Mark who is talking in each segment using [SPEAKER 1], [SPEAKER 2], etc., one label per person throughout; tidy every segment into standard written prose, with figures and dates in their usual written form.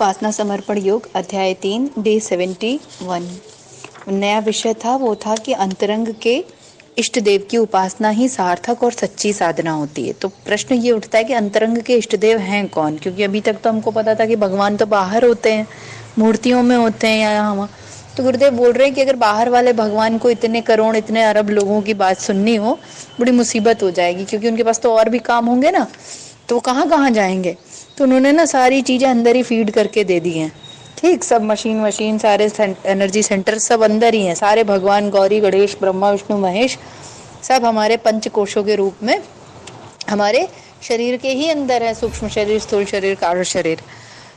[SPEAKER 1] उपासना समर्पण योग अध्याय 3 डे 71। नया विषय था वो था कि अंतरंग के इष्ट देव की उपासना ही सार्थक और सच्ची साधना होती है। तो प्रश्न ये उठता है कि अंतरंग के इष्ट देव हैं कौन, क्योंकि अभी तक तो हमको पता था कि भगवान तो बाहर होते हैं, मूर्तियों में होते हैं या यहाँ। तो गुरुदेव बोल रहे हैं कि अगर बाहर वाले भगवान को इतने करोड़ इतने अरब लोगों की बात सुननी हो, बड़ी मुसीबत हो जाएगी, क्योंकि उनके पास तो और भी काम होंगे ना, तो वो कहाँ कहाँ जाएंगे। तो उन्होंने ना सारी चीजें अंदर ही फीड करके दे दी हैं। ठीक, सब मशीन सारे एनर्जी सेंटर सब अंदर ही हैं। सारे भगवान गौरी गणेश ब्रह्मा विष्णु महेश सब हमारे पंच कोशों के रूप में हमारे शरीर के ही अंदर है। सूक्ष्म शरीर, स्थूल शरीर, कारण शरीर।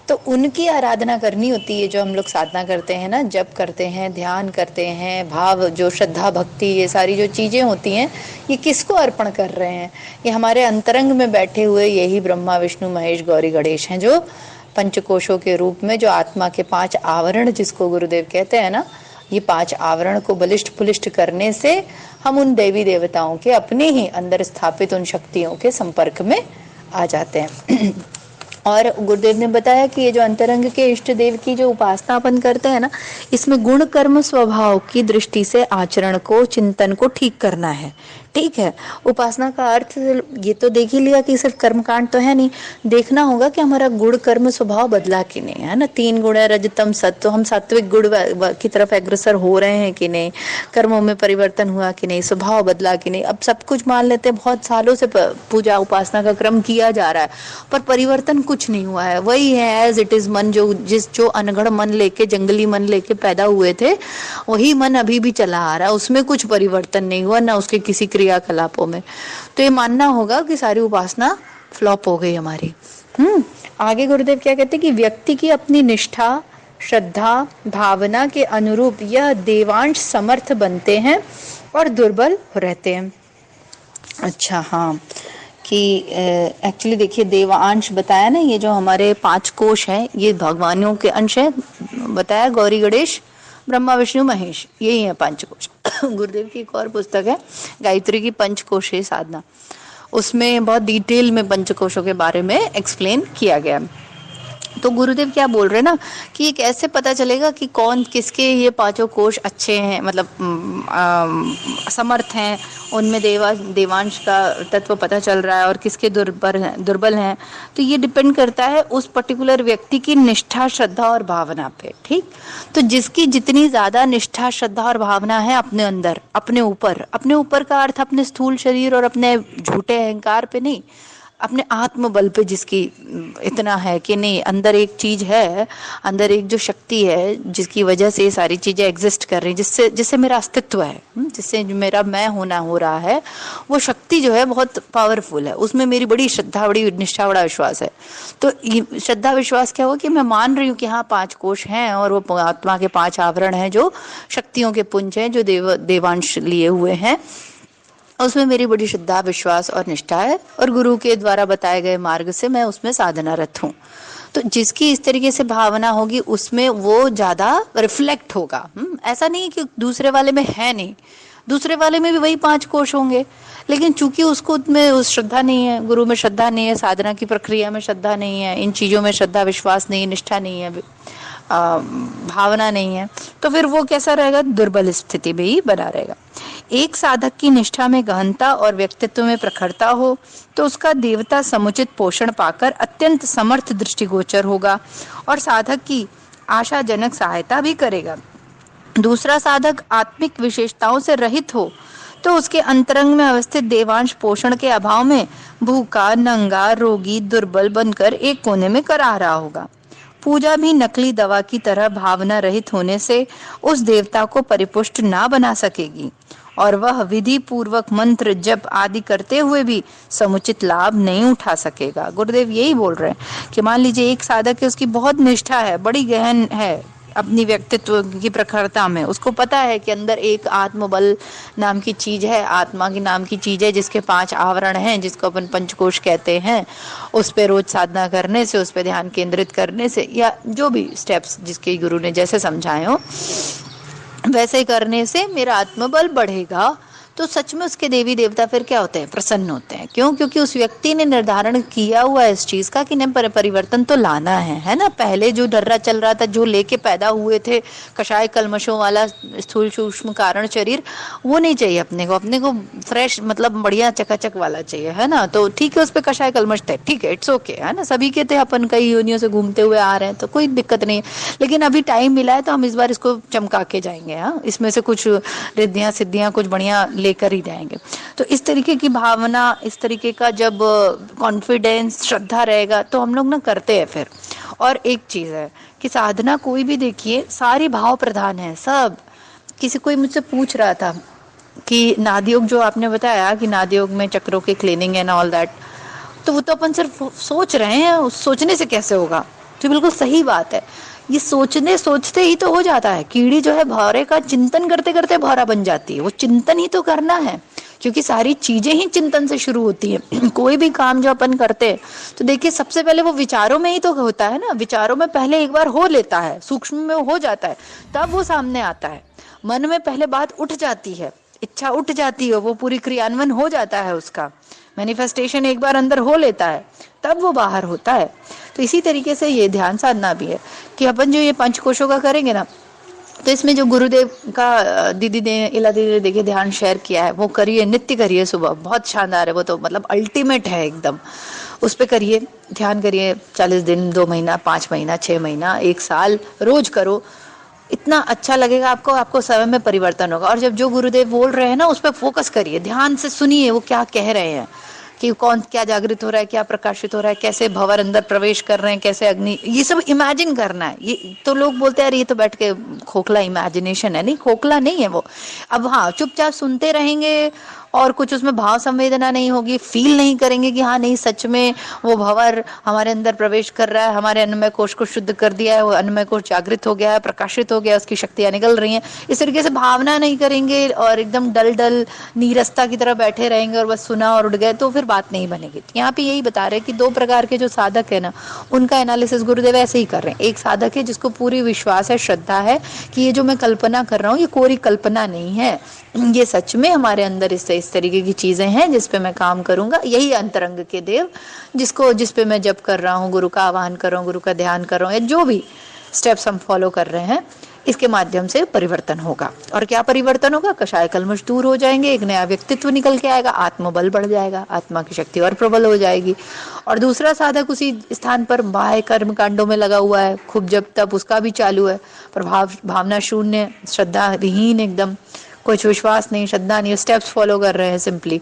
[SPEAKER 1] तो उनकी आराधना करनी होती है। जो हम लोग साधना करते हैं ना, जप करते हैं, ध्यान करते हैं, भाव जो श्रद्धा भक्ति ये सारी जो चीजें होती हैं, ये किसको अर्पण कर रहे हैं? ये हमारे अंतरंग में बैठे हुए यही ब्रह्मा विष्णु महेश गौरी गणेश हैं, जो पंचकोशों के रूप में, जो आत्मा के 5 आवरण जिसको गुरुदेव कहते हैं ना, ये 5 आवरण को बलिष्ठ पुलिष्ठ करने से हम उन देवी देवताओं के अपने ही अंदर स्थापित उन शक्तियों के संपर्क में आ जाते हैं। और गुरुदेव ने बताया कि ये जो अंतरंग के इष्ट देव की जो उपासना अपन करते हैं ना, इसमें गुण कर्म स्वभाव की दृष्टि से आचरण को, चिंतन को ठीक करना है। ठीक है, उपासना का अर्थ ये तो देख ही लिया कि सिर्फ कर्मकांड तो है नहीं, देखना होगा कि हमारा गुण कर्म स्वभाव बदला कि नहीं, है ना। 3 गुण है, रजतम सत्व, तो हम सात्विक गुण की तरफ अग्रसर हो रहे हैं कि नहीं, कर्मों में परिवर्तन हुआ कि नहीं, स्वभाव बदला कि नहीं। अब सब कुछ मान लेते हैं, बहुत सालों से पूजा उपासना का क्रम किया जा रहा है, पर परिवर्तन कुछ नहीं हुआ है, वही है एज इट इज। मन जो अनगढ़ मन लेके, जंगली मन लेके पैदा हुए थे, वही मन अभी भी चला आ रहा है, उसमें कुछ परिवर्तन नहीं हुआ, ना उसके किसी क्रियाकलापों में। तो ये मानना होगा कि सारी उपासना फ्लॉप हो गई हमारी। आगे गुरुदेव क्या कहते हैं कि व्यक्ति की अपनी निष्ठा, श्रद्धा, भावना के अनुरूप यह देवांश समर्थ बनते हैं और दुर्बल रहते हैं। अच्छा, हाँ, कि एक्चुअली देखिए, देवांश बताया ना, ये जो हमारे 5 कोश हैं, ये भगवानों के अंश है बताया, गौरी गणेश ब्रह्मा विष्णु महेश, यही है पंचकोश। गुरुदेव की एक और पुस्तक है गायत्री की पंचकोशीय साधना, उसमें बहुत डिटेल में पंचकोशों के बारे में एक्सप्लेन किया गया। तो गुरुदेव क्या बोल रहे हैं ना कि ये कैसे पता चलेगा कि कौन किसके ये 5 कोश अच्छे हैं, मतलब समर्थ हैं, उनमें देवांश का तत्व पता चल रहा है, और किसके दुर्बल हैं। तो ये डिपेंड करता है उस पर्टिकुलर व्यक्ति की निष्ठा, श्रद्धा और भावना पे। ठीक, तो जिसकी जितनी ज्यादा निष्ठा, श्रद्धा और भावना है अपने अंदर, अपने ऊपर का अर्थ अपने स्थूल शरीर और अपने झूठे अहंकार पे नहीं, अपने आत्मबल पे जिसकी इतना है कि नहीं, अंदर एक चीज है, अंदर एक जो शक्ति है जिसकी वजह से ये सारी चीजें एग्जिस्ट कर रही हैं, जिससे मेरा अस्तित्व है, जिससे मेरा मैं होना हो रहा है, वो शक्ति जो है बहुत पावरफुल है, उसमें मेरी बड़ी श्रद्धा, बड़ी निष्ठा, बड़ा विश्वास है। तो श्रद्धा विश्वास क्या हो कि मैं मान रही हूँ कि हाँ 5 कोश हैं, और वो आत्मा के 5 आवरण हैं जो शक्तियों के पुंज हैं, जो देवांश लिए हुए हैं, उसमें मेरी बड़ी श्रद्धा, विश्वास और निष्ठा है, और गुरु के द्वारा बताए गए मार्ग से मैं उसमें साधनारत हूँ। तो जिसकी इस तरीके से भावना होगी उसमें वो ज्यादा रिफ्लेक्ट होगा। ऐसा नहीं कि दूसरे वाले में है नहीं, दूसरे वाले में भी वही 5 कोश होंगे, लेकिन चूंकि उसको में उस श्रद्धा नहीं है, गुरु में श्रद्धा नहीं है, साधना की प्रक्रिया में श्रद्धा नहीं है, इन चीजों में श्रद्धा विश्वास नहीं है, निष्ठा नहीं है, भावना नहीं है, तो फिर वो कैसा रहेगा, दुर्बल स्थिति में ही बना रहेगा। एक साधक की निष्ठा में गहनता और व्यक्तित्व में प्रखरता हो तो उसका देवता समुचित पोषण पाकर अत्यंत समर्थ दृष्टिगोचर होगा और साधक की आशाजनक सहायता भी करेगा। दूसरा साधक आत्मिक विशेषताओं से रहित हो तो उसके अंतरंग में अवस्थित देवांश पोषण के अभाव में भूखा, नंगा, रोगी, दुर्बल बनकर एक कोने में करा रहा होगा। पूजा भी नकली दवा की तरह भावना रहित होने से उस देवता को परिपुष्ट ना बना सकेगी और वह विधि पूर्वक मंत्र जप आदि करते हुए भी समुचित लाभ नहीं उठा सकेगा। गुरुदेव यही बोल रहे हैं कि मान लीजिए एक साधक है, उसकी बहुत निष्ठा है, बड़ी गहन है अपनी व्यक्तित्व की प्रखरता में, उसको पता है कि अंदर एक आत्मबल नाम की चीज है, आत्मा की नाम की चीज है, जिसके 5 आवरण हैं, जिसको अपन पंचकोश कहते हैं। उस पे रोज साधना करने से, उस पे ध्यान केंद्रित करने से, या जो भी स्टेप्स जिसके गुरु ने जैसे समझाए हो वैसे करने से मेरा आत्मबल बढ़ेगा, तो सच में उसके देवी देवता फिर क्या होते हैं, प्रसन्न होते हैं। क्यों? क्योंकि उस व्यक्ति ने निर्धारण किया हुआ है इस चीज का कि नहीं, परिवर्तन तो लाना है ना। पहले जो डर्रा चल रहा था, जो लेके पैदा हुए थे कषाय कलमशों वाला स्थूल सूक्ष्म कारण शरीर, वो नहीं चाहिए अपने को फ्रेश मतलब बढ़िया चकाचक वाला चाहिए, है ना। तो ठीक है, उस पर कषाय कलमश थे, ठीक है, इट्स ओके, है ना, सभी के थे, अपन कई योनियों से घूमते हुए आ रहे हैं तो कोई दिक्कत नहीं है। लेकिन अभी टाइम मिला है तो हम इस बार इसको चमका के जाएंगे, हाँ, इसमें से कुछ रिद्धियां सिद्धियां कुछ बढ़िया लेकर ही जाएंगे। तो इस तरीके की भावना, इस तरीके का जब कॉन्फिडेंस, श्रद्धा रहेगा तो हम लोग ना करते हैं फिर। और एक चीज है कि साधना कोई भी देखिए सारी भाव प्रधान है सब। किसी कोई मुझसे पूछ रहा था कि नादयोग, जो आपने बताया कि नादयोग में चक्रों की क्लीनिंग एंड ऑल दैट, तो वो तो अपन सिर्फ सोच रहे हैं, उस सोचने से कैसे होगा। तो बिल्कुल सही बात है, ये सोचते ही तो हो जाता है। कीड़ी जो है भौरे का चिंतन करते करते भौरा बन जाती है, वो चिंतन ही तो करना है, क्योंकि सारी चीजें ही चिंतन से शुरू होती है। कोई भी काम जो अपन करते हैं तो देखिए सबसे पहले वो विचारों में ही तो होता है ना, विचारों में पहले एक बार हो लेता है, सूक्ष्म में हो जाता है, तब वो सामने आता है। मन में पहले बात उठ जाती है, इच्छा उठ जाती है, वो पूरी क्रियान्वयन हो जाता है, उसका मैनिफेस्टेशन एक बार अंदर हो लेता है, तब वो बाहर होता है। तो इसी तरीके से ये ध्यान साधना भी है कि अपन जो ये पंचकोशों का करेंगे ना, तो इसमें जो गुरुदेव का इला दीदी ने देखिए ध्यान शेयर किया है, वो करिए, नित्य करिए, सुबह बहुत शानदार है वो, तो मतलब अल्टीमेट है एकदम। उस पे करिए, ध्यान करिए, 40 दिन, 2 महीना, 5 महीना, 6 महीना, 1 साल, रोज करो, इतना अच्छा लगेगा आपको, आपको समय में परिवर्तन होगा। और जब जो गुरुदेव बोल रहे हैं ना उस पर फोकस करिए, ध्यान से सुनिए वो क्या कह रहे हैं, कि कौन क्या जागृत हो रहा है, क्या प्रकाशित हो रहा है, कैसे भंवर अंदर प्रवेश कर रहे हैं, कैसे अग्नि, ये सब इमेजिन करना है। ये तो लोग बोलते हैं अरे ये तो बैठ के खोखला इमेजिनेशन है, नहीं, खोखला नहीं है वो। अब हाँ, चुपचाप सुनते रहेंगे और कुछ उसमें भाव संवेदना नहीं होगी, फील नहीं करेंगे कि हाँ नहीं सच में वो भंवर हमारे अंदर प्रवेश कर रहा है, हमारे अन्नमय कोश को शुद्ध कर दिया है, वो अन्नमय कोश जागृत हो गया है, प्रकाशित हो गया, उसकी शक्तियां निकल रही हैं, इस तरीके से भावना नहीं करेंगे और एकदम डल नीरसता की तरह बैठे रहेंगे और बस सुना और उड़ गए, तो फिर बात नहीं बनेगी। यहाँ पे यही बता रहे हैं कि 2 प्रकार के जो साधक है ना, उनका एनालिसिस गुरुदेव ऐसे ही कर रहे हैं। एक साधक है जिसको पूरी विश्वास है, श्रद्धा है कि ये जो मैं कल्पना कर रहा हूँ ये कोरी कल्पना नहीं है, ये सच में हमारे अंदर इस तरीके की चीजें हैं जिस पे मैं काम करूंगा। यही अंतरंग के देव जिस पे मैं जप कर रहा हूँ, गुरु का आह्वान कर रहा हूँ, गुरु का ध्यान कर रहा हूँ, या जो भी स्टेप्स हम फॉलो कर रहे हैं, इसके माध्यम से परिवर्तन होगा। और क्या परिवर्तन होगा? कषाय कलमश दूर हो जाएंगे, एक नया व्यक्तित्व निकल के आएगा, आत्मबल बढ़ जाएगा, आत्मा की शक्ति और प्रबल हो जाएगी। और दूसरा साधक उसी स्थान पर बाह्य कर्म कांडों में लगा हुआ है, खूब जब तब उसका भी चालू है, भावना शून्य, श्रद्धा विहीन, एकदम कुछ विश्वास नहीं, श्रद्धा नहीं, स्टेप्स फॉलो कर रहे हैं सिंपली,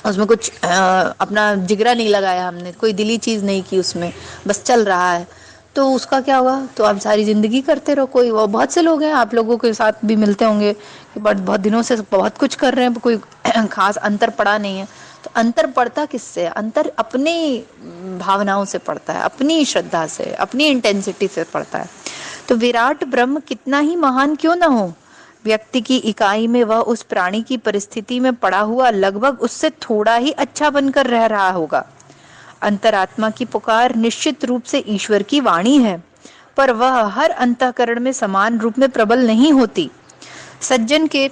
[SPEAKER 1] उसमें कुछ अपना जिगरा नहीं लगाया हमने, कोई दिली चीज नहीं की उसमें, बस चल रहा है, तो उसका क्या होगा? तो आप सारी जिंदगी करते रहो। कोई वो बहुत से लोग हैं, आप लोगों के साथ भी मिलते होंगे कि बहुत दिनों से बहुत कुछ कर रहे हैं, कोई खास अंतर पड़ा नहीं है। तो अंतर पड़ता किससे? अंतर अपनी भावनाओं से पड़ता है, अपनी श्रद्धा से, अपनी इंटेंसिटी से पड़ता है। तो विराट ब्रह्म कितना ही महान क्यों ना हो, व्यक्ति की इकाई में वह उस प्राणी की परिस्थिति में पड़ा हुआ लगभग उससे थोड़ा ही अच्छा बनकर रह रहा होगा। अंतरात्मा की पुकार निश्चित रूप से ईश्वर की वाणी है, पर वह हर अंतःकरण में समान रूप में प्रबल नहीं होती। सज्जन के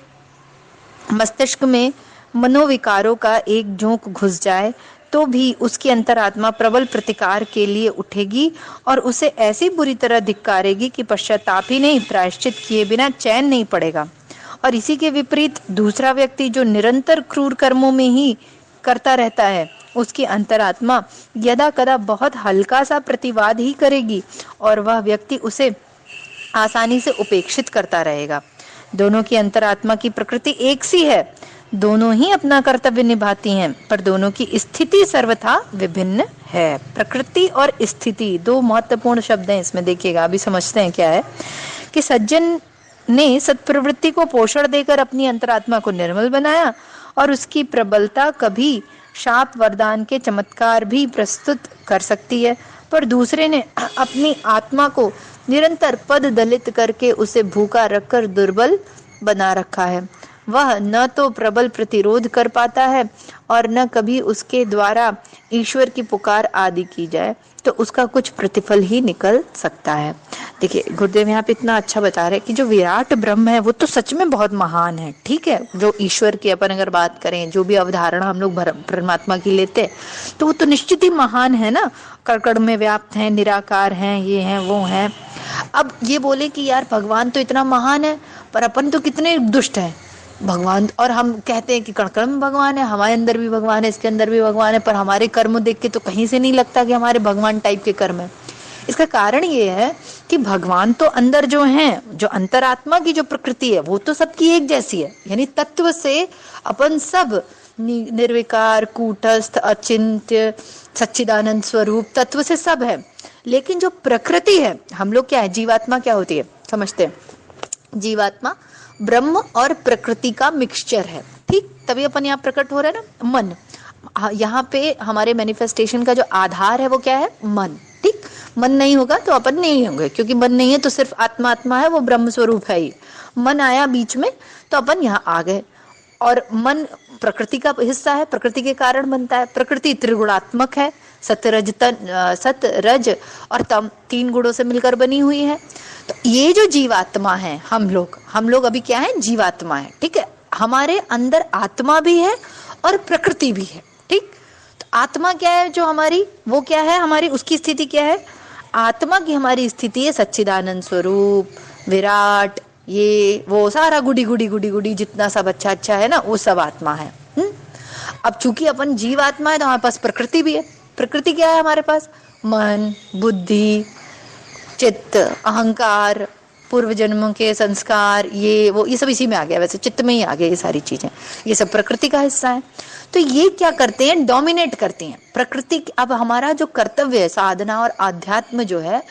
[SPEAKER 1] मस्तिष्क में मनोविकारों का एक झोंक घुस जाए तो भी उसकी अंतरात्मा प्रबल प्रतिकार के लिए उठेगी और उसे ऐसी बुरी तरह धिक्कारेगी कि पश्चाताप ही नहीं, प्रायश्चित किए बिना चैन नहीं पड़ेगा। और इसी के विपरीत दूसरा व्यक्ति जो निरंतर क्रूर कर्मों में ही करता रहता है, उसकी अंतरात्मा यदा कदा बहुत हल्का सा प्रतिवाद ही करेगी और वह व्यक्ति उसे आसानी से उपेक्षित करता रहेगा। दोनों की अंतरात्मा की प्रकृति एक सी है, दोनों ही अपना कर्तव्य निभाती हैं, पर दोनों की स्थिति सर्वथा विभिन्न है। प्रकृति और स्थिति 2 महत्वपूर्ण शब्द हैं इसमें, देखिएगा अभी समझते हैं क्या है। कि सज्जन ने सत्प्रवृत्ति को पोषण देकर अपनी अंतरात्मा को निर्मल बनाया और उसकी प्रबलता कभी शाप वरदान के चमत्कार भी प्रस्तुत कर सकती है, पर दूसरे ने अपनी आत्मा को निरंतर पद दलित करके उसे भूखा रखकर दुर्बल बना रखा है। वह न तो प्रबल प्रतिरोध कर पाता है और न कभी उसके द्वारा ईश्वर की पुकार आदि की जाए तो उसका कुछ प्रतिफल ही निकल सकता है। देखिए गुरुदेव यहाँ पे इतना अच्छा बता रहे हैं कि जो विराट ब्रह्म है वो तो सच में बहुत महान है, ठीक है। जो ईश्वर की अपन अगर बात करें, जो भी अवधारणा हम लोग परमात्मा की लेते हैं, तो वो तो निश्चित ही महान है ना। कण में व्याप्त है, निराकार है, ये है वो है। अब ये बोले कि यार भगवान तो इतना महान है, पर अपन तो कितने दुष्ट हैं भगवान। और हम कहते हैं कि कण कण में भगवान है, हमारे अंदर भी भगवान है, इसके अंदर भी भगवान है, पर हमारे कर्म देख के तो कहीं से नहीं लगता कि हमारे भगवान टाइप के कर्म है। इसका कारण ये है कि भगवान तो अंदर जो है, जो अंतरात्मा की जो प्रकृति है वो तो सबकी एक जैसी है, यानी तत्व से अपन सब निर्विकार, कूटस्थ, अचिंत्य, सच्चिदानंद स्वरूप तत्व से सब है। लेकिन जो प्रकृति है, हम लोग क्या है, जीवात्मा क्या होती है समझते हैं, जीवात्मा ब्रह्म और प्रकृति का मिक्सचर है, ठीक। तभी अपन यहाँ प्रकट हो रहा है ना, मन। यहाँ पे हमारे मैनिफेस्टेशन का जो आधार है वो क्या है, मन, ठीक। मन नहीं होगा तो अपन नहीं होंगे, क्योंकि मन नहीं है तो सिर्फ आत्मा आत्मा है, वो ब्रह्म स्वरूप है ही। मन आया बीच में तो अपन यहाँ आ गए। और मन प्रकृति का हिस्सा है, प्रकृति के कारण बनता है। प्रकृति त्रिगुणात्मक है, सत रज और तम, 3 गुणों से मिलकर बनी हुई है। तो ये जो जीवात्मा है, हम लोग अभी क्या है, जीवात्मा है, ठीक है। हमारे अंदर आत्मा भी है और प्रकृति भी है, ठीक। तो आत्मा क्या है जो हमारी, वो क्या है हमारी, उसकी स्थिति क्या है, आत्मा की हमारी स्थिति है सच्चिदानंद स्वरूप, विराट, ये वो सारा गुडी गुडी गुडी गुडी जितना सब अच्छा अच्छा है ना, वो सब आत्मा है। अब चूंकि अपन जीव आत्मा है तो हमारे पास प्रकृति भी है। प्रकृति क्या है हमारे पास, मन, बुद्धि, चित्त, अहंकार, पूर्व जन्मों के संस्कार, ये वो, ये सब इसी में आ गया, वैसे चित्त में ही आ गया ये सारी चीजें, ये सब प्रकृति का हिस्सा है। तो ये क्या करते हैं, डोमिनेट करती हैं प्रकृति। अब हमारा जो कर्तव्य है, साधना और आध्यात्म जो है,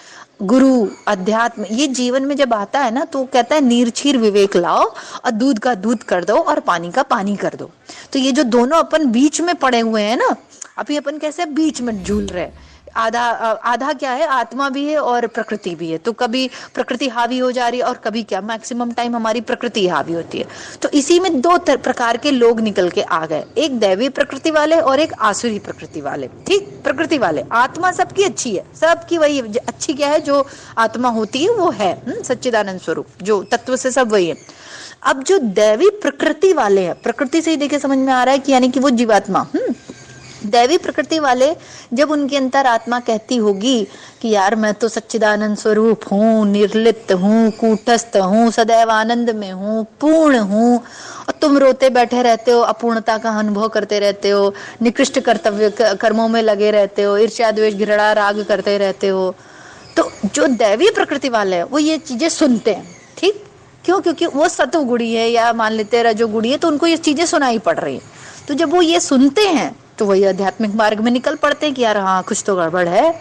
[SPEAKER 1] गुरु अध्यात्म, ये जीवन में जब आता है ना, तो कहता है नीरछीर विवेक लाओ और दूध का दूध कर दो और पानी का पानी कर दो। तो ये जो दोनों अपन बीच में पड़े हुए हैं ना, अभी अपन कैसे बीच में झूल रहे, आधा आधा क्या है, आत्मा भी है और प्रकृति भी है। तो कभी प्रकृति हावी हो जा रही है और कभी क्या, मैक्सिमम टाइम हमारी प्रकृति हावी होती है। तो इसी में 2 प्रकार के लोग निकल के आ गए, एक दैवी प्रकृति वाले और एक आसुरी प्रकृति वाले, ठीक। प्रकृति वाले, आत्मा सबकी अच्छी है, सबकी वही अच्छी क्या है, जो आत्मा होती है वो है सच्चिदानंद स्वरूप, जो तत्व से सब वही है। अब जो दैवी प्रकृति वाले हैं, प्रकृति से ही देखे समझ में आ रहा है कि यानी कि वो जीवात्मा, दैवी प्रकृति वाले, जब उनके अंतर आत्मा कहती होगी कि यार मैं तो सच्चिदानंद स्वरूप हूँ, निर्लिप्त हूँ, कूटस्थ हूँ, सदैव आनंद में हूँ, पूर्ण हूँ, और तुम रोते बैठे रहते हो, अपूर्णता का अनुभव करते रहते हो, निकृष्ट कर्तव्य कर्मों में लगे रहते हो, ईर्ष्या द्वेष घृणा राग करते रहते हो। तो जो दैवी प्रकृति वाले हैं वो ये चीजें सुनते हैं, ठीक। क्यों, क्योंकि वो सत्वगुणी है या मान लेते हैं रजोगुणी है, तो उनको ये चीजें सुनाई पड़ रही है। तो जब वो ये सुनते हैं तो वही आध्यात्मिक मार्ग में निकल पड़ते हैं कि यार हाँ कुछ तो गड़बड़ है,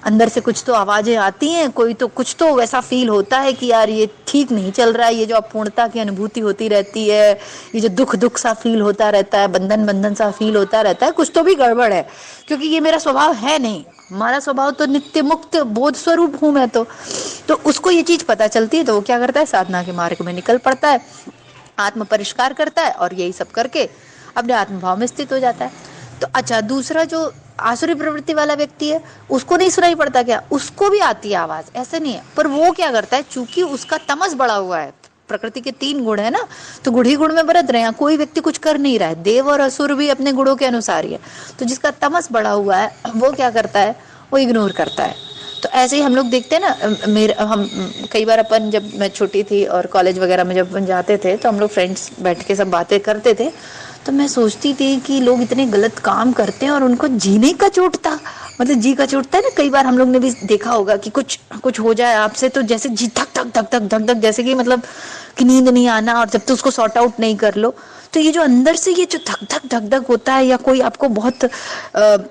[SPEAKER 1] अंदर से कुछ तो आवाजें आती हैं, कोई तो कुछ तो वैसा फील होता है कि यार ये ठीक नहीं चल रहा है, ये जो अपूर्णता की अनुभूति होती रहती है, ये जो दुख दुख सा फील होता रहता है, बंधन बंधन सा फील होता रहता है, कुछ तो भी गड़बड़ है, क्योंकि ये मेरा स्वभाव है नहीं। हमारा स्वभाव तो नित्य मुक्त बोध स्वरूप हूं मैं तो उसको ये चीज पता चलती है, तो वो क्या करता है, साधना के मार्ग में निकल पड़ता है, आत्म परिष्कार करता है और यही सब करके अपने आत्मभाव में स्थित हो जाता है। तो अच्छा, दूसरा जो आसुरी प्रवृत्ति वाला व्यक्ति है, उसको नहीं सुनाई पड़ता क्या, उसको भी आती है आवाज, ऐसे नहीं है, पर वो क्या करता है, चूंकि उसका तमस बढ़ा हुआ है, प्रकृति के 3 गुण है ना, तो गुण ही गुण में बरत रहे हैं, कोई व्यक्ति कुछ कर नहीं रहा है, देव और असुर भी अपने गुणों के अनुसार ही है। तो जिसका तमस बढ़ा हुआ है वो क्या करता है, वो इग्नोर करता है। तो ऐसे ही हम लोग देखते हैं ना, हम कई बार अपन, जब मैं छोटी थी और कॉलेज वगैरह में जब अपन जाते थे, तो हम लोग फ्रेंड्स बैठ के सब बातें करते थे, तो मैं सोचती थी कि लोग इतने गलत काम करते हैं और उनको जीने का चोटता, मतलब जी का चोटता है ना। कई बार हम लोग ने भी देखा होगा कि कुछ हो जाए आपसे तो जैसे जी धक धक धक धक धक धक, जैसे कि मतलब कि नींद नहीं आना, और जब तक उसको सॉर्ट आउट नहीं कर लो, तो ये जो अंदर से ये जो धक धक धक धक होता है, या कोई आपको बहुत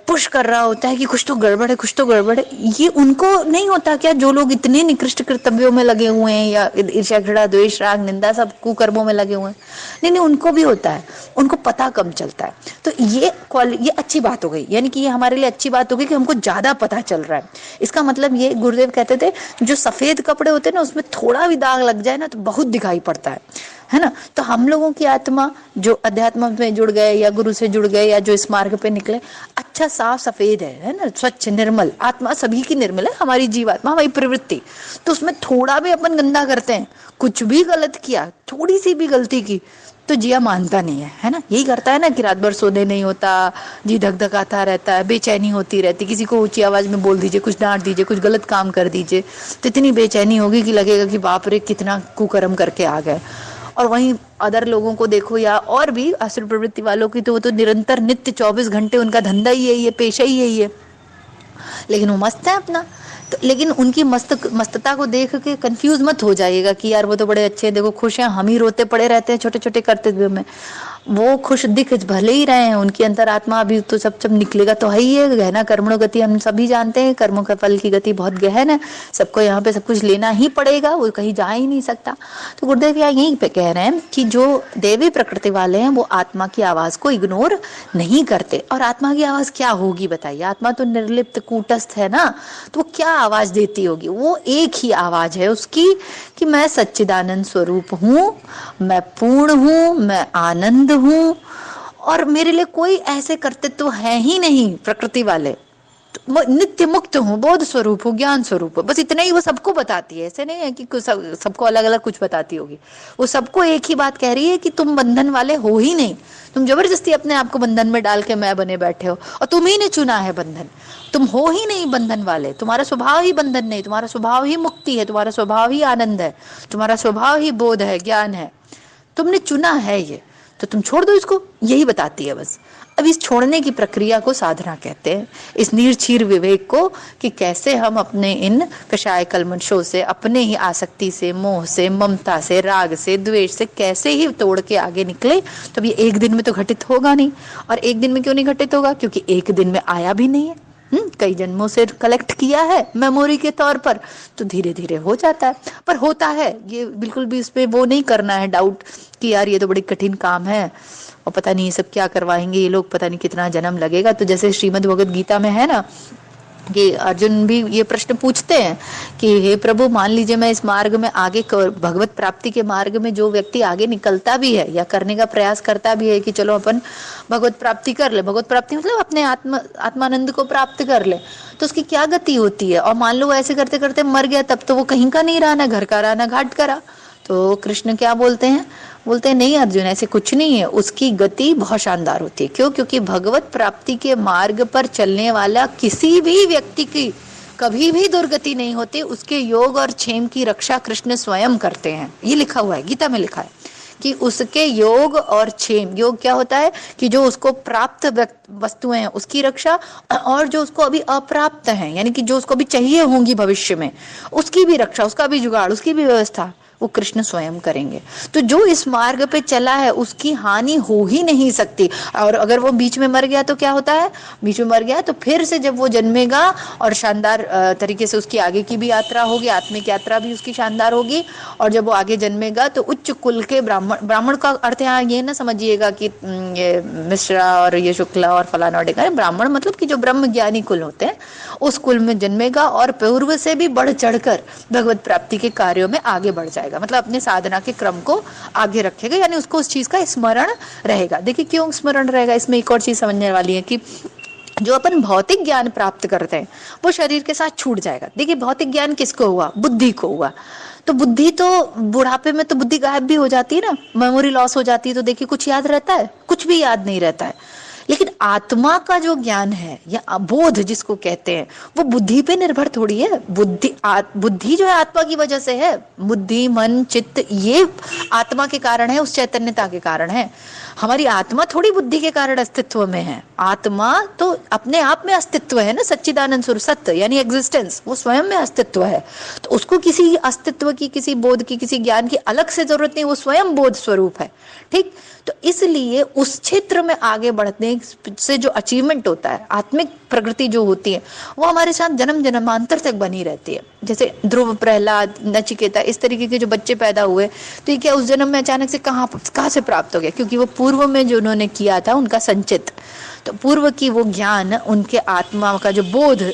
[SPEAKER 1] पुश कर रहा होता है कि कुछ तो गड़बड़ है, कुछ तो गड़बड़ है, ये उनको नहीं होता क्या, जो लोग इतने निकृष्ट कर्तव्यों में लगे हुए हैं, या ईर्ष्या घृणा द्वेष राग निंदा सब कुकर्मों में लगे हुए हैं, नहीं नहीं उनको भी होता है, उनको पता कम चलता है। तो ये अच्छी बात हो गई, यानी कि ये हमारे लिए अच्छी बात हो गई कि हमको ज्यादा पता चल रहा है। इसका मतलब ये गुरुदेव कहते थे, जो सफेद कपड़े होते हैं ना, उसमें थोड़ा भी दाग लग जाए ना तो बहुत दिखाई पड़ता है। है ना। तो हम लोगों की आत्मा जो अध्यात्म में जुड़ गए या गुरु से जुड़ गए या जो इस मार्ग पे निकले, अच्छा साफ सफेद है ना, स्वच्छ निर्मल आत्मा सभी की निर्मल है, हमारी जीवात्मा, हमारी प्रवृत्ति। तो उसमें थोड़ा भी अपन गंदा करते हैं, कुछ भी गलत किया, थोड़ी सी भी गलती की, तो जिया मानता नहीं है ना। यही करता है ना कि रात भर सोने नहीं होता, जी धक धकाता रहता है, बेचैनी होती रहती, किसी को ऊंची आवाज में बोल दीजिए, कुछ डांट दीजिए, कुछ गलत काम कर दीजिए, तो इतनी बेचैनी होगी कि लगेगा कि बाप रे कितना कुकर्म करके आ गए। और वहीं अदर लोगों को देखो, या और भी असुर प्रवृत्ति वालों की, तो वो तो निरंतर नित्य 24 घंटे उनका धंधा ही यही है, पेशा ही यही है, लेकिन वो मस्त है अपना। तो लेकिन उनकी मस्तता को देख के कंफ्यूज मत हो जाइएगा कि यार वो तो बड़े अच्छे हैं, देखो खुश हैं, हम ही रोते पड़े रहते हैं छोटे छोटे करते हुए में। वो खुश दिख भले ही रहे हैं, उनकी अंतरात्मा अभी तो सब निकलेगा तो है ही है। गहना कर्मणो गति, हम सभी जानते हैं कर्मों का फल की गति बहुत गहन है, सबको यहाँ पे सब कुछ लेना ही पड़ेगा, वो कहीं जा ही नहीं सकता। तो गुरुदेव यहाँ यही पे कह रहे हैं कि जो देवी प्रकृति वाले हैं वो आत्मा की आवाज को इग्नोर नहीं करते। और आत्मा की आवाज क्या होगी बताइए, आत्मा तो निर्लिप्त कूटस्थ है ना, तो वो क्या आवाज देती होगी? वो एक ही आवाज है उसकी कि मैं सच्चिदानंद स्वरूप हूँ, मैं पूर्ण हूँ, मैं आनंद हूँ, और मेरे लिए कोई ऐसे कर्तव्य तो है ही नहीं प्रकृति वाले, तो नित्य मुक्त हूँ, बोध स्वरूप हूँ, ज्ञान स्वरूप हूँ, बस इतना ही वो सबको बताती है। ऐसे नहीं है कि सबको अलग अलग कुछ बताती होगी, वो सबको एक ही बात कह रही है कि तुम बंधन वाले हो ही नहीं, तुम जबरदस्ती अपने आप को बंधन में डाल के मैं बने बैठे हो, और तुम ही ने चुना है बंधन, तुम हो ही नहीं बंधन वाले, तुम्हारा स्वभाव ही बंधन नहीं, तुम्हारा स्वभाव ही मुक्ति है, तुम्हारा स्वभाव ही आनंद है, तुम्हारा स्वभाव ही बोध है, ज्ञान है, तुमने चुना है ये, तो तुम छोड़ दो इसको, यही बताती है बस। अब इस छोड़ने की प्रक्रिया को साधना कहते हैं, इस निर्चीर विवेक को, कि कैसे हम अपने इन कषाय कल्मशों से, अपने ही आसक्ति से, मोह से, ममता से, राग से, द्वेष से कैसे ही तोड़ के आगे निकले। तो ये एक दिन में तो घटित होगा नहीं। और एक दिन में क्यों नहीं घटित होगा? क्योंकि एक दिन में आया भी नहीं है, कई जन्मों से कलेक्ट किया है मेमोरी के तौर पर, तो धीरे धीरे हो जाता है। पर होता है, ये बिल्कुल भी इसपे वो नहीं करना है डाउट कि यार ये तो बड़ी कठिन काम है और पता नहीं ये सब क्या करवाएंगे ये लोग, पता नहीं कितना जन्म लगेगा। तो जैसे श्रीमद् भगवद गीता में है ना कि अर्जुन भी ये प्रश्न पूछते हैं कि हे प्रभु, मान लीजिए मैं इस मार्ग में आगे भगवत प्राप्ति के मार्ग में जो व्यक्ति आगे निकलता भी है या करने का प्रयास करता भी है कि चलो अपन भगवत प्राप्ति कर ले, भगवत प्राप्ति मतलब अपने आत्मानंद को प्राप्त कर ले, तो उसकी क्या गति होती है? और मान लो ऐसे करते करते मर गया, तब तो वो कहीं का नहीं रहा, ना घर का रहा, ना घाट का रहा। तो कृष्ण क्या बोलते हैं? बोलते हैं नहीं अर्जुन, ऐसे कुछ नहीं है, उसकी गति बहुत शानदार होती है। क्यों? क्योंकि भगवत प्राप्ति के मार्ग पर चलने वाला किसी भी व्यक्ति की कभी भी दुर्गति नहीं होती, उसके योग और क्षेम की रक्षा कृष्ण स्वयं करते हैं। ये लिखा हुआ है, गीता में लिखा है कि उसके योग और क्षेम, योग क्या होता है कि जो उसको प्राप्त वस्तुएं हैं उसकी रक्षा, और जो उसको अभी अप्राप्त है यानी कि जो उसको अभी चाहिए होंगी भविष्य में, उसकी भी रक्षा, उसका भी जुगाड़, उसकी भी व्यवस्था वो कृष्ण स्वयं करेंगे। तो जो इस मार्ग पे चला है उसकी हानि हो ही नहीं सकती। और अगर वो बीच में मर गया तो क्या होता है? बीच में मर गया तो फिर से जब वो जन्मेगा और शानदार तरीके से उसकी आगे की भी यात्रा होगी, आत्मिक यात्रा भी उसकी शानदार होगी। और जब वो आगे जन्मेगा तो उच्च कुल के ब्राह्मण, ब्राह्मण का अर्थ यहाँ ये ना समझिएगा कि ये मिश्रा और ये शुक्ला और फलाना और ढेकाना, ब्राह्मण मतलब कि जो ब्रह्म ज्ञानी कुल होते हैं उस कुल में जन्मेगा और पूर्व से भी बढ़ चढ़कर भगवत प्राप्ति के कार्यों में आगे बढ़ जाएगा, मतलब अपने साधना के क्रम को आगे रखेगा, यानी उसको उस चीज का स्मरण रहेगा। देखिए क्यों स्मरण रहेगा, इसमें एक और चीज समझने वाली है कि जो अपन भौतिक ज्ञान प्राप्त करते हैं वो शरीर के साथ छूट जाएगा। देखिए भौतिक ज्ञान किसको हुआ? बुद्धि को हुआ। तो बुद्धि तो बुढ़ापे में तो बुद्धि गायब भी हो जाती है ना, मेमोरी लॉस हो जाती है, तो देखिए कुछ याद रहता है? कुछ भी याद नहीं रहता है। लेकिन आत्मा का जो ज्ञान है या बोध जिसको कहते हैं वो बुद्धि पे निर्भर थोड़ी है। बुद्धि जो है आत्मा की वजह से है, बुद्धि मन चित्त ये आत्मा के कारण है, उस चैतन्यता के कारण है। हमारी आत्मा थोड़ी बुद्धि के कारण अस्तित्व में है, आत्मा तो अपने आप में अस्तित्व है ना, सच्चिदानंद स्वरूप सत्य यानी एग्जिस्टेंस, वो स्वयं में अस्तित्व है। तो उसको किसी अस्तित्व की, किसी बोध की, किसी ज्ञान की अलग से जरूरत नहीं, वो स्वयं बोध स्वरूप है। ठीक, तो इसलिए उस क्षेत्र में आगे बढ़ने से जो अचीवमेंट होता है, आत्मिक प्रगति जो होती है, वो हमारे साथ जन्म जन्मांतर तक बनी रहती है। जैसे ध्रुव, प्रहलाद, नचिकेता, इस तरीके के जो बच्चे पैदा हुए, तो ये क्या उस जन्म में अचानक से कहाँ से प्राप्त हो गया? क्योंकि वो पूर्व में जो उन्होंने किया था उनका संचित, तो पूर्व की वो ज्ञान, उनके आत्मा का जो बोध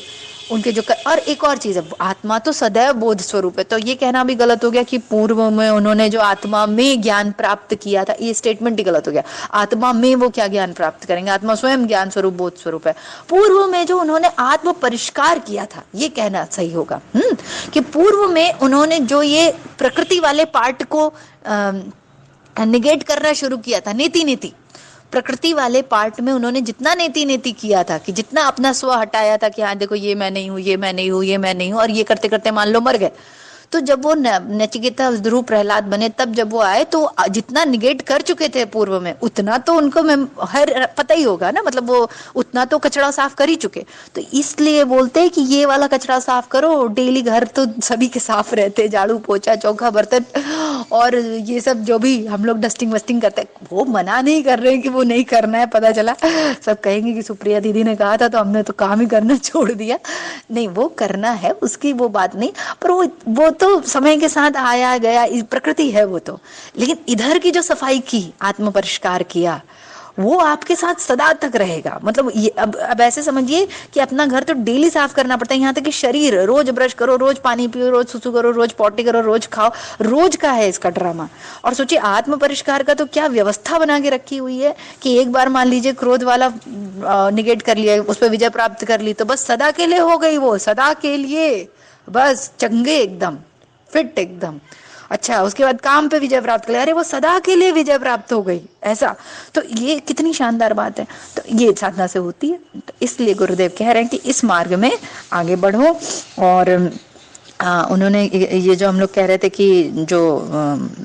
[SPEAKER 1] उनके जो और एक और चीज है, आत्मा तो सदैव बोध स्वरूप है, तो ये कहना भी गलत हो गया कि पूर्व में उन्होंने जो आत्मा में ज्ञान प्राप्त किया था, ये स्टेटमेंट ही गलत हो गया। आत्मा में वो क्या ज्ञान प्राप्त करेंगे, आत्मा स्वयं ज्ञान स्वरूप बोध स्वरूप है। पूर्व में जो उन्होंने आत्म परिष्कार किया था, ये कहना सही होगा। कि पूर्व में उन्होंने जो ये प्रकृति वाले पार्ट को निगेट करना शुरू किया था, नीति नीति प्रकृति वाले पार्ट में उन्होंने जितना नेति नेति किया था, कि जितना अपना स्व हटाया था कि हाँ देखो ये मैं नहीं हूं, ये मैं नहीं हूं, ये मैं नहीं हूं, और ये करते करते मान लो मर गए। तो जब वो नचिकेता ध्रुव प्रहलाद बने, तब जब वो आए तो जितना निगेट कर चुके थे पूर्व में, उतना तो उनको हर पता ही होगा ना, मतलब वो उतना तो कचरा साफ कर ही चुके। तो इसलिए बोलते हैं कि ये वाला कचरा साफ करो, डेली घर तो सभी के साफ रहते, झाड़ू पोछा चौका बर्तन और ये सब जो भी हम लोग डस्टिंग वस्टिंग करते हैं, वो मना नहीं कर रहे हैं कि वो नहीं करना है। पता चला सब कहेंगे कि सुप्रिया दीदी ने कहा था तो हमने तो काम ही करना छोड़ दिया। नहीं, वो करना है, उसकी वो बात नहीं, पर वो तो समय के साथ आया गया, प्रकृति है वो तो। लेकिन इधर की जो सफाई की, आत्म परिष्कार किया, वो आपके साथ सदा तक रहेगा। मतलब ये अब ऐसे समझिए कि अपना घर तो डेली साफ करना पड़ता है, यहाँ तक कि शरीर रोज ब्रश करो, रोज पानी पियो, रोज सुसु करो, रोज पॉटी करो, रोज खाओ, रोज का है इसका ड्रामा। और सोचिए आत्म परिष्कार का तो क्या व्यवस्था बना के रखी हुई है कि एक बार मान लीजिए क्रोध वाला निगेट कर लिया, उस पर विजय प्राप्त कर ली, तो बस सदा के लिए हो गई, वो सदा के लिए बस चंगे एकदम फिट एकदम। अच्छा, उसके बाद काम पे विजय प्राप्त कर, अरे वो सदा के लिए विजय प्राप्त हो गई, ऐसा। तो ये कितनी शानदार बात है। तो ये साधना से होती है। तो इसलिए गुरुदेव कह रहे हैं कि इस मार्ग में आगे बढ़ो। और उन्होंने ये जो हम लोग कह रहे थे कि जो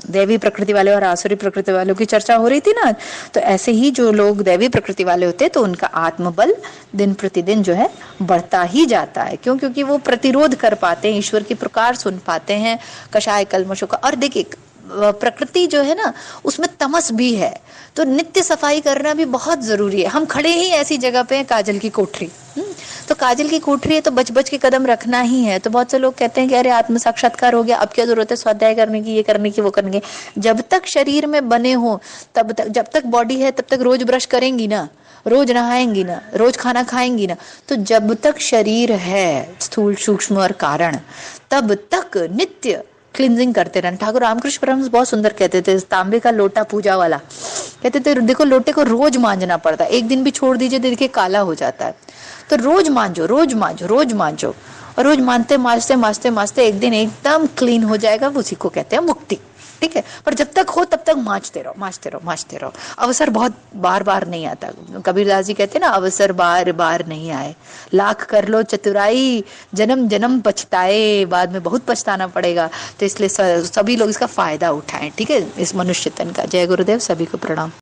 [SPEAKER 1] दैवी प्रकृति वाले और आसुरी प्रकृति वालों की चर्चा हो रही थी ना, तो ऐसे ही जो लोग दैवी प्रकृति वाले होते हैं तो उनका आत्मबल दिन प्रतिदिन जो है बढ़ता ही जाता है। क्यों? क्योंकि वो प्रतिरोध कर पाते हैं, ईश्वर की पुकार सुन पाते हैं, कषाय कल्मशों का। और देखिए प्रकृति जो है ना, उसमें तमस भी है, तो नित्य सफाई करना भी बहुत जरूरी है। हम खड़े ही ऐसी जगह पे हैं, काजल की कोठरी, तो काजल की कोठरी है तो बच बच के कदम रखना ही है। तो बहुत से लोग कहते हैं कि अरे आत्म साक्षात्कार हो गया, अब क्या जरूरत है स्वाध्याय करने की, ये करने की, वो करने की। जब तक शरीर में बने हो तब तक, जब तक बॉडी है तब तक रोज ब्रश करेंगी ना, रोज नहाएंगी ना, रोज खाना खाएंगी ना। तो जब तक शरीर है स्थूल सूक्ष्म और कारण, तब तक नित्य क्लींजिंग करते रहना। ठाकुर रामकृष्ण परमहंस बहुत सुंदर कहते थे, तांबे का लोटा पूजा वाला, कहते थे देखो लोटे को रोज मांजना पड़ता है, एक दिन भी छोड़ दीजिए तो देखिए काला हो जाता है। तो रोज मांजो, रोज मांजो, रोज मांजो, और रोज मांजते मांजते मांजते मांजते एक दिन एकदम क्लीन हो जाएगा। उसी को कहते हैं मुक्ति। ठीक है, पर जब तक हो तब तक मांजते रहो, मांजते रहो, मांजते रहो। अवसर बहुत बार बार नहीं आता। कबीरदास जी कहते हैं ना, अवसर बार बार नहीं आए, लाख कर लो चतुराई, जन्म जन्म पछताए, बाद में बहुत पछताना पड़ेगा। तो इसलिए सभी लोग इसका फायदा उठाएं। ठीक है, इस मनुष्य तन का। जय गुरुदेव, सभी को प्रणाम।